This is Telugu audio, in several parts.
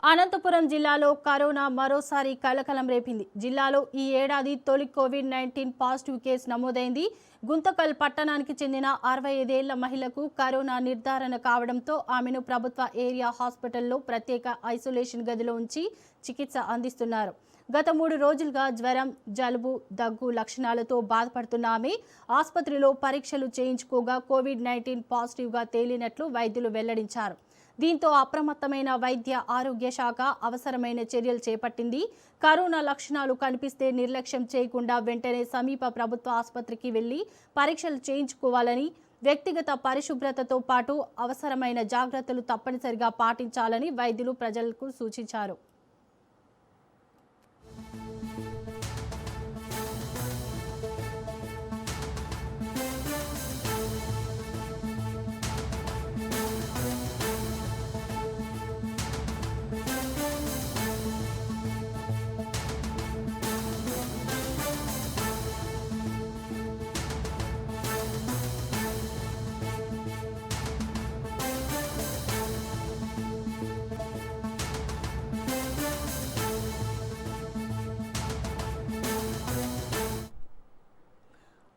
అనంతపురం జిల్లాలో కరోనా మరోసారి కలకలం రేపింది. జిల్లాలో ఈ ఏడాది తొలి కోవిడ్-19 పాజిటివ్ కేసు నమోదైంది. గుంతకల్ పట్టణానికి చెందిన 65 ఏళ్ల మహిళకు కరోనా నిర్ధారణ కావడంతో ఆమెను ప్రభుత్వ ఏరియా హాస్పిటల్లో ప్రత్యేక ఐసోలేషన్ గదిలో ఉంచి చికిత్స అందిస్తున్నారు. గత 3 రోజులుగా జ్వరం, జలుబు, దగ్గు లక్షణాలతో బాధపడుతున్న ఆమె ఆసుపత్రిలో పరీక్షలు చేయించుకోగా కోవిడ్-19 పాజిటివ్గా తేలినట్లు వైద్యులు వెల్లడించారు. దీంతో అప్రమత్తమైన వైద్య ఆరోగ్య శాఖ అవసరమైన చర్యలు చేపట్టింది. కరోనా లక్షణాలు కనిపిస్తే నిర్లక్ష్యం చేయకుండా వెంటనే సమీప ప్రభుత్వ ఆసుపత్రికి వెళ్లి పరీక్షలు చేయించుకోవాలని, వ్యక్తిగత పరిశుభ్రతతో పాటు అవసరమైన జాగ్రత్తలు తప్పనిసరిగా పాటించాలని వైద్యులు ప్రజలకు సూచించారు.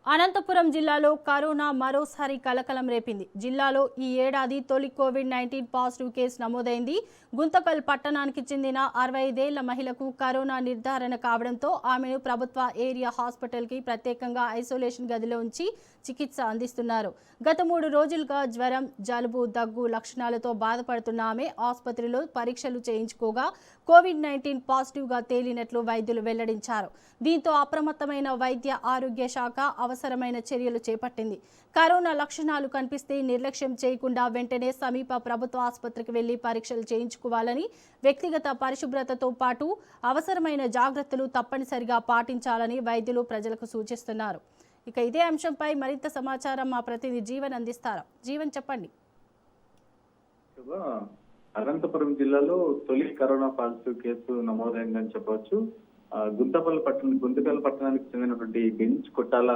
అనంతపురం జిల్లాలో కరోనా మరోసారి కలకలం రేపింది. జిల్లాలో ఈ ఏడాది తొలి కోవిడ్-19 పాజిటివ్ కేసు నమోదైంది. గుంతకల్ పట్టణానికి చెందిన 65 ఏళ్ల మహిళకు కరోనా నిర్ధారణ కావడంతో ఆమెను ప్రభుత్వ ఏరియా హాస్పిటల్కి ప్రత్యేకంగా ఐసోలేషన్ గదిలో ఉంచి చికిత్స అందిస్తున్నారు. గత 3 రోజులుగా జ్వరం, జలుబు, దగ్గు లక్షణాలతో బాధపడుతున్న ఆమె ఆసుపత్రిలో పరీక్షలు చేయించుకోగా కోవిడ్-19 పాజిటివ్గా తేలినట్లు వైద్యులు వెల్లడించారు. దీంతో అప్రమత్తమైన వైద్య ఆరోగ్య శాఖ అవసరమైన చర్యలు చేపట్టింది. కరోనా లక్షణాలు కనిపిస్తే నిర్లక్ష్యం చేయకుండా వెంటనే సమీప ప్రభుత్వ ఆసుపత్రికి వెళ్లి పరీక్షలు చేయించుకోవాలని, వ్యక్తిగత పరిశుభ్రతతో పాటు అవసరమైన జాగ్రత్తలు తప్పనిసరిగా పాటించాలని వైద్యులు ప్రజలకు సూచిస్తున్నారు. ఇక ఇదే అంశంపై మరింత సమాచారం మా ప్రతినిధి జీవన్ అందిస్తారు. జీవన్, చెప్పండి. అనంతపురం జిల్లాలో తొలి కరోనా పాజిటివ్ కేసు నమోదైందని చెప్పవచ్చు. గుంతకల్ పట్టణానికి చెందినటువంటి బెంచ్ కొట్టాల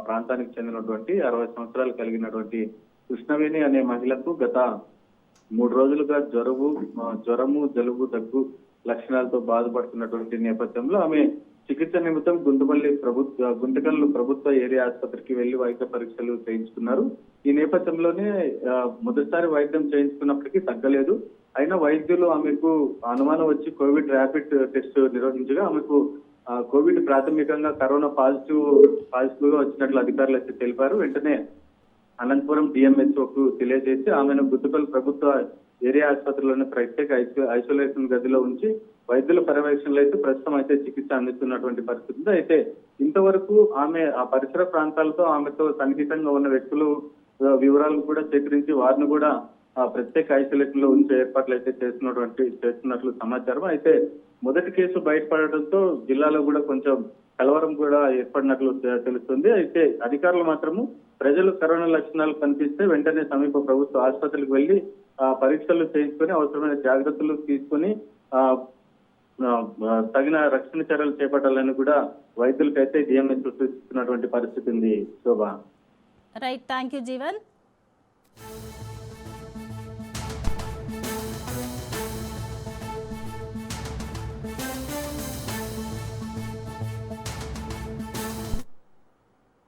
ప్రాంతానికి చెందినటువంటి 60 సంవత్సరాలు కలిగినటువంటి కృష్ణవేణి అనే మహిళకు గత 3 రోజులుగా జ్వరము, జలుబు, దగ్గు లక్షణాలతో బాధపడుతున్నటువంటి నేపథ్యంలో ఆమె చికిత్స నిమిత్తం గుంతకల్ ప్రభుత్వ ఏరియా ఆసుపత్రికి వెళ్లి వైద్య పరీక్షలు చేయించుకున్నారు. ఈ నేపథ్యంలోనే మొదటిసారి వైద్యం చేయించుకున్నప్పటికీ తగ్గలేదు. అయినా వైద్యులు ఆమెకు అనుమానం వచ్చి కోవిడ్ ర్యాపిడ్ టెస్ట్ నిర్వహించగా ఆమెకు కోవిడ్ ప్రాథమికంగా కరోనా పాజిటివ్ గా వచ్చినట్లు అధికారులు అయితే తెలిపారు. వెంటనే అనంతపురం డిఎంహెచ్ఓకు తెలియజేసి ఆమెను గుంతకల్ ప్రభుత్వ ఏరియా ఆసుపత్రిలోని ప్రత్యేక ఐసోలేషన్ గదిలో ఉంచి వైద్యుల పర్యవేక్షణలో అయితే ప్రస్తుతం అయితే చికిత్స అందిస్తున్నటువంటి పరిస్థితి ఉంది. అయితే ఇంతవరకు ఆమె ఆ పరిసర ప్రాంతాలతో ఆమెతో సన్నిహితంగా ఉన్న వ్యక్తులు వివరాలు కూడా సేకరించి వారిని కూడా ప్రత్యేక ఐసోలేషన్ లో ఉంచే ఏర్పాట్లు అయితే చేస్తున్నట్లు సమాచారం. అయితే మొదటి కేసు బయటపడటంతో జిల్లాలో కూడా కొంచెం కలవరం కూడా ఏర్పడినట్లు తెలుస్తుంది. అయితే అధికారులు మాత్రము ప్రజలు కరోనా లక్షణాలు కనిపిస్తే వెంటనే సమీప ప్రభుత్వ ఆసుపత్రికి వెళ్లి పరీక్షలు చేయించుకొని అవసరమైన జాగ్రత్తలు తీసుకొని తగిన రక్షణ చర్యలు చేపట్టాలని కూడా వైద్యులకైతే డిఎంహెచ్ సూచిస్తున్నటువంటి పరిస్థితి ఉంది. Shobha. Right, thank you Jeevan.